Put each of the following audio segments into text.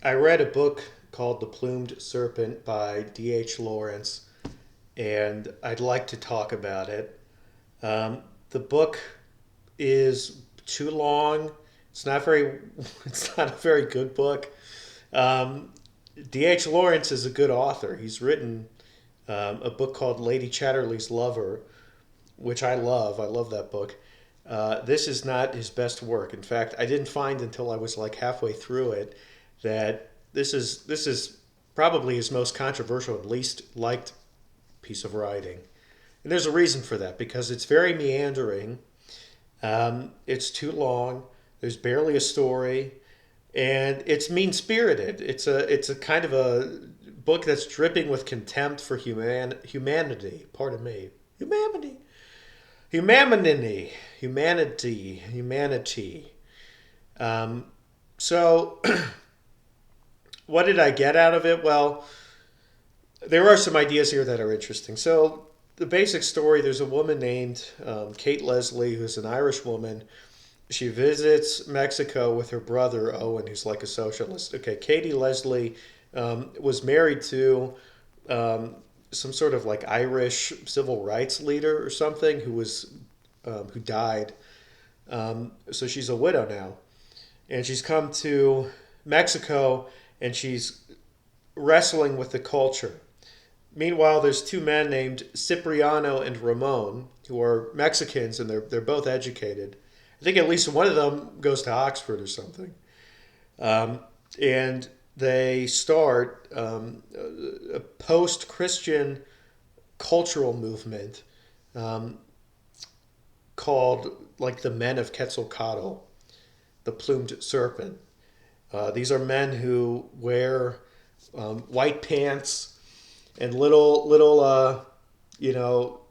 I read a book called The Plumed Serpent by D.H. Lawrence, and I'd like to talk about it. The book is too long. It's not very. It's not a very good book. Um, D.H. Lawrence is a good author. He's written a book called Lady Chatterley's Lover, which I love. I love that book. This is not his best work. In fact, I didn't find until I was like halfway through it that this is probably his most controversial and least liked piece of writing. And there's a reason for that because it's very meandering. It's too long. There's barely a story, and it's mean spirited. It's a kind of a book that's dripping with contempt for humanity. Pardon me, humanity. Humanity, humanity. Um, so, what did I get out of it? Well, there are some ideas here that are interesting. So, the basic story there's a woman named Kate Leslie, who's an Irish woman. She visits Mexico with her brother, Owen, who's like a socialist. Okay, Katie Leslie was married to um, some sort of like Irish civil rights leader or something who died. So she's a widow now, and she's come to Mexico, and she's wrestling with the culture. Meanwhile, there's two men named Cipriano and Ramon who are Mexicans, and they're both educated. I think at least one of them goes to Oxford or something, um, and they start a post-Christian cultural movement um, called like the Men of Quetzalcoatl, the Plumed Serpent. These are men who wear white pants and little you know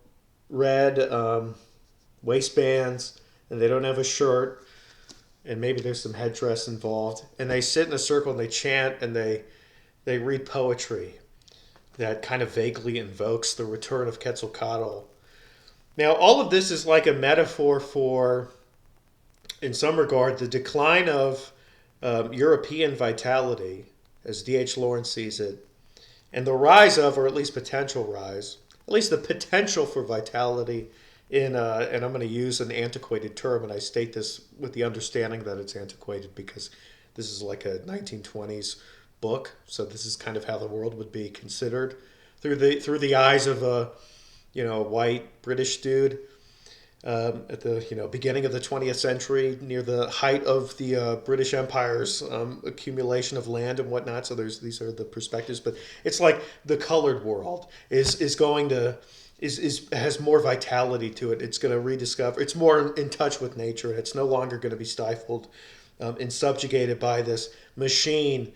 red waistbands, and they don't have a shirt, and maybe there's some headdress involved. And they sit in a circle and they chant and they read poetry that kind of vaguely invokes the return of Quetzalcoatl. Now, all of this is like a metaphor for, in some regard, the decline of European vitality, as D.H. Lawrence sees it, and the rise of, or at least potential rise, at least the potential for vitality in, and I'm going to use an antiquated term, and I state this with the understanding that it's antiquated because this is like a 1920s book, so this is kind of how the world would be considered through the eyes of a white British dude at the beginning of the 20th century, near the height of the British Empire's accumulation of land and whatnot. So these are the perspectives, but it's like the colored world is going to is has more vitality to it. It's going to rediscover. It's more in touch with nature, and it's no longer going to be stifled and subjugated by this machine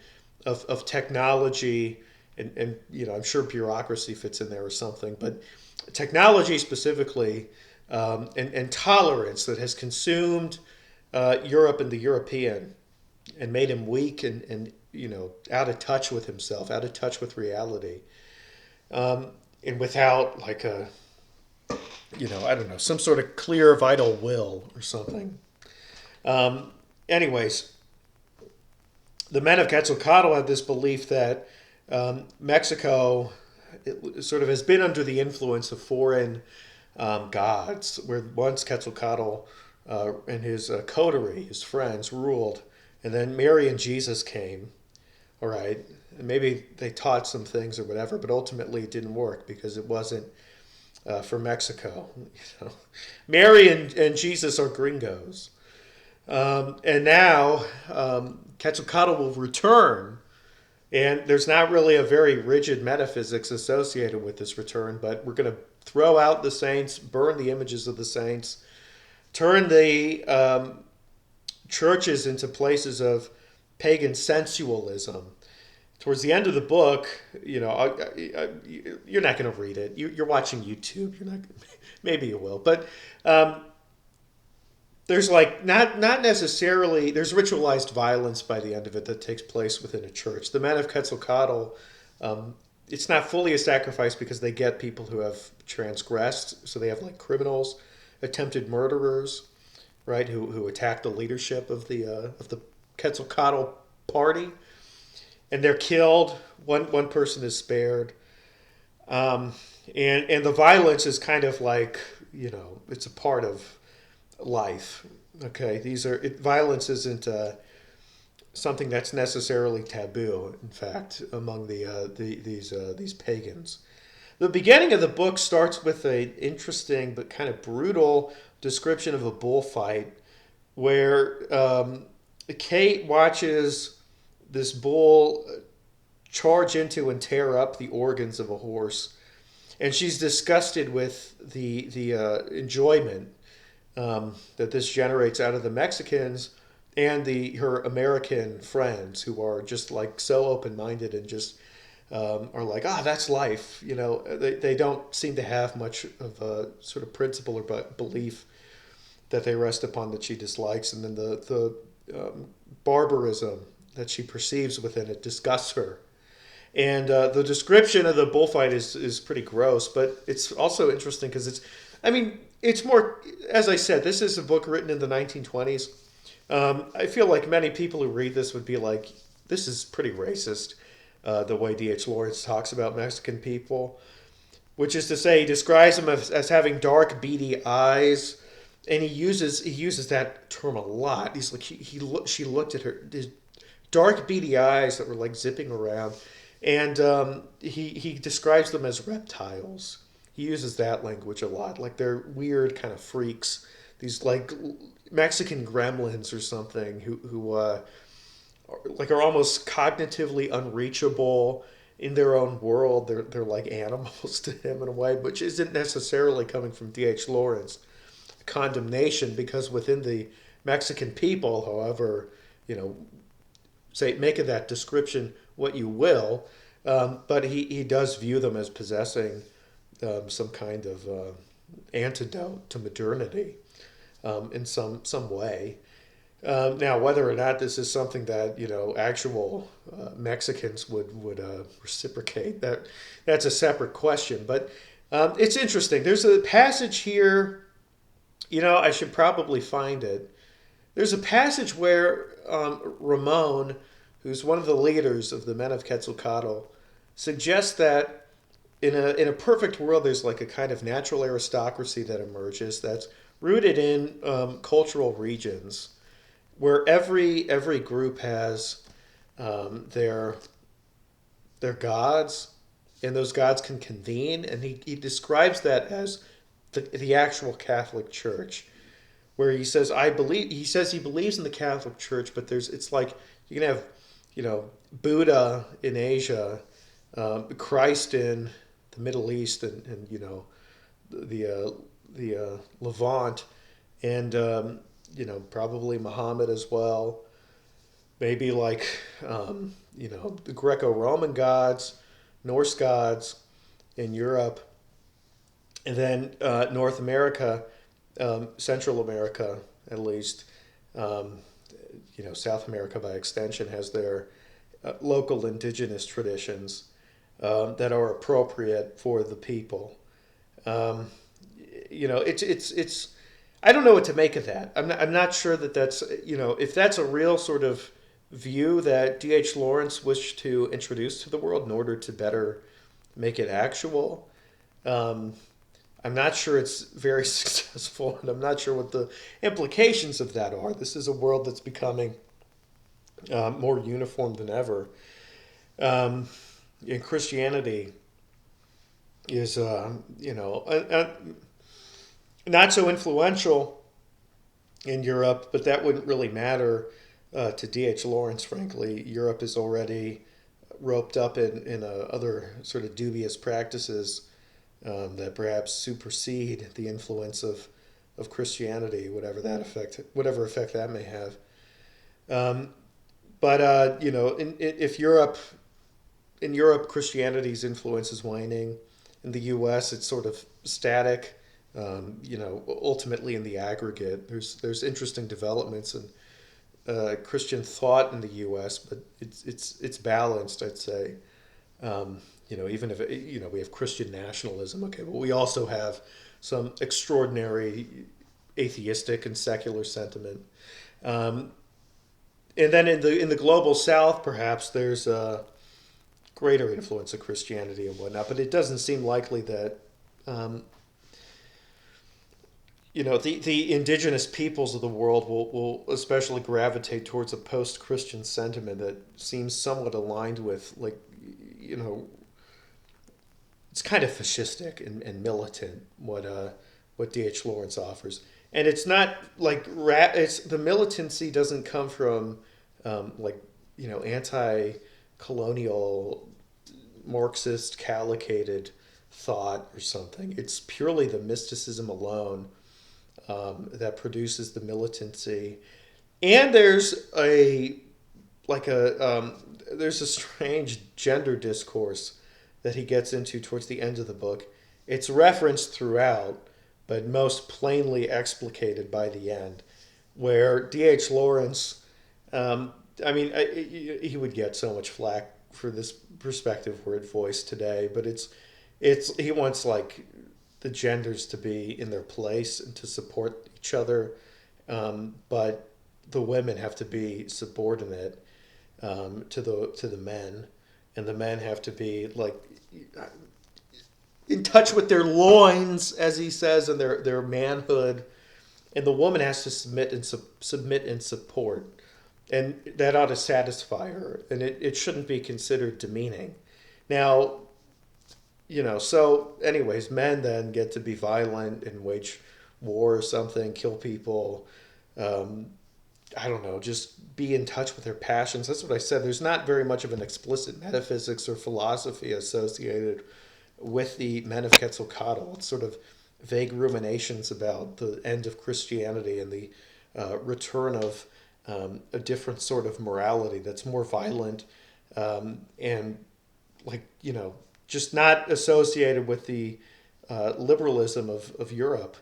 of technology. And I'm sure bureaucracy fits in there or something, but technology specifically, and tolerance that has consumed Europe and the European and made him weak and out of touch with himself, out of touch with reality, and without like a I don't know, some sort of clear vital will or something. Um, Anyways, the men of Quetzalcoatl had this belief that Mexico sort of has been under the influence of foreign gods, where once Quetzalcoatl and his coterie, his friends, ruled, and then Mary and Jesus came. All right, and maybe they taught some things or whatever, but ultimately it didn't work because it wasn't for Mexico. Mary and Jesus are gringos, and now Quetzalcoatl will return. And there's not really a very rigid metaphysics associated with this return, but we're going to throw out the saints, burn the images of the saints, turn the churches into places of pagan sensualism. Towards the end of the book, you're not going to read it. You're watching YouTube. You're not. Maybe you will, but there's like not necessarily there's ritualized violence by the end of it that takes place within a church. The men of Quetzalcoatl, it's not fully a sacrifice because they get people who have transgressed. So they have like criminals, attempted murderers, right, who attack the leadership of the Quetzalcoatl party. and they're killed. One person is spared, um, and the violence is kind of like, it's a part of life. Okay, violence isn't something that's necessarily taboo. In fact, among these pagans, the beginning of the book starts with an interesting but kind of brutal description of a bullfight where Kate watches this bull charge into and tear up the organs of a horse, and she's disgusted with the enjoyment that this generates out of the Mexicans and her American friends, who are just like so open minded and just are like, that's life. They don't seem to have much of a sort of principle or belief that they rest upon that she dislikes, and then the barbarism that she perceives within it disgusts her. And the description of the bullfight is pretty gross, but it's also interesting because it's more, as I said, this is a book written in the 1920s. I feel like many people who read this would be like, this is pretty racist, the way D.H. Lawrence talks about Mexican people, which is to say, he describes them as having dark, beady eyes, and he uses that term a lot. He's like, she looked at her, his dark, beady eyes that were like zipping around, and he describes them as reptiles. He uses that language a lot, like they're weird kind of freaks, these like Mexican gremlins or something who are almost cognitively unreachable in their own world. They're like animals to him in a way, which isn't necessarily coming from D.H. Lawrence condemnation, because within the Mexican people, however, say make of that description what you will, but he does view them as possessing some kind of antidote to modernity in some way. Now, whether or not this is something that actual Mexicans would reciprocate, that's a separate question. But it's interesting. There's a passage here. I should probably find it. There's a passage where Ramon, who's one of the leaders of the men of Quetzalcoatl, suggests that in a perfect world, there's like a kind of natural aristocracy that emerges that's rooted in cultural regions, where every group has their gods, and those gods can convene, and he describes that as the actual Catholic Church, where he says he believes in the Catholic Church, but it's like you can have Buddha in Asia, Christ in the Middle East, and the Levant, and probably Muhammad as well. Maybe like the Greco-Roman gods, Norse gods in Europe, and then North America, Central America at least, South America by extension has their local indigenous traditions that are appropriate for the people. It's I don't know what to make of that. I'm not sure that's if that's a real sort of view that D.H. Lawrence wished to introduce to the world in order to better make it actual. I'm not sure it's very successful, and I'm not sure what the implications of that are. This is a world that's becoming more uniform than ever. And Christianity is, not so influential in Europe, but that wouldn't really matter to D.H. Lawrence, frankly. Europe is already roped up in other sort of dubious practices that perhaps supersede the influence of Christianity, whatever effect that may have. If in Europe, Christianity's influence is waning. In the U.S., it's sort of static. Ultimately in the aggregate, there's interesting developments in Christian thought in the U.S., but it's balanced, I'd say. Even if we have Christian nationalism, okay, but we also have some extraordinary atheistic and secular sentiment. And And then in the global South, perhaps there's a greater influence of Christianity and whatnot, but it doesn't seem likely that um, the indigenous peoples of the world will especially gravitate towards a post-Christian sentiment that seems somewhat aligned with, like, you know, it's kind of fascistic and militant what D.H. Lawrence offers, and it's not like it's the militancy doesn't come from like anti-colonial Marxist calicated thought or something. It's purely the mysticism alone that produces the militancy, and there's a strange gender discourse that he gets into towards the end of the book. It's referenced throughout, but most plainly explicated by the end, where D.H. Lawrence, he would get so much flack for this perspective word voice today, but it's he wants like the genders to be in their place and to support each other, but the women have to be subordinate to the men, and the men have to be like in touch with their loins, as he says, and their manhood, and the woman has to submit and support, and that ought to satisfy her, and it shouldn't be considered demeaning. Now, so anyways, men then get to be violent and wage war or something, kill people. I don't know, just be in touch with their passions. That's what I said. There's not very much of an explicit metaphysics or philosophy associated with the men of Quetzalcoatl. It's sort of vague ruminations about the end of Christianity and the return of a different sort of morality that's more violent and just not associated with the liberalism of Europe.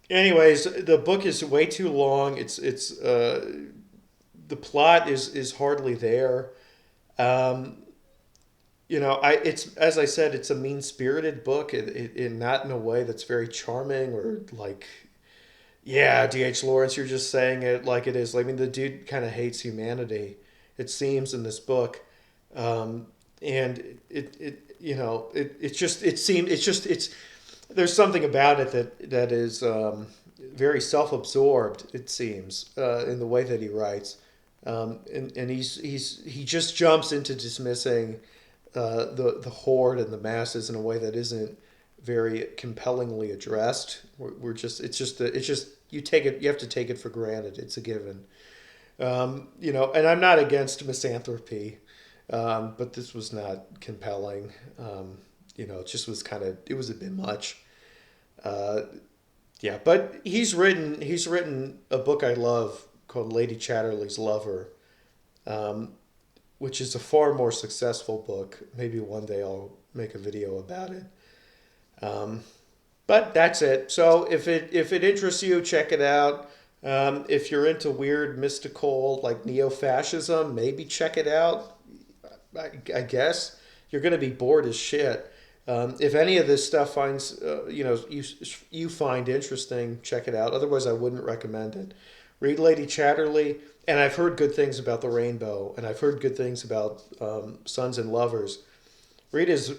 Anyways, the book is way too long. It's the plot is hardly there. It's, as I said, it's a mean spirited book. Not in a way that's very charming or like, yeah, D.H. Lawrence, you're just saying it like it is. I mean, the dude kind of hates humanity, it seems, in this book. And it's there's something about it that is very self-absorbed, it seems, in the way that he writes, and he just jumps into dismissing the horde and the masses in a way that isn't very compellingly addressed. You have to take it for granted. It's a given. And I'm not against misanthropy. But this was not compelling. It just was it was a bit much. But he's written a book I love called Lady Chatterley's Lover, which is a far more successful book. Maybe one day I'll make a video about it. But that's it. So if it interests you, check it out. If you're into weird mystical like neo-fascism, maybe check it out. I guess you're going to be bored as shit. If any of this stuff you find interesting, check it out. Otherwise, I wouldn't recommend it. Read Lady Chatterley, and I've heard good things about The Rainbow, and I've heard good things about Sons and Lovers. Read his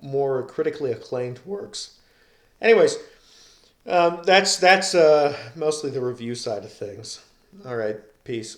more critically acclaimed works. Anyways, that's mostly the review side of things. All right, peace.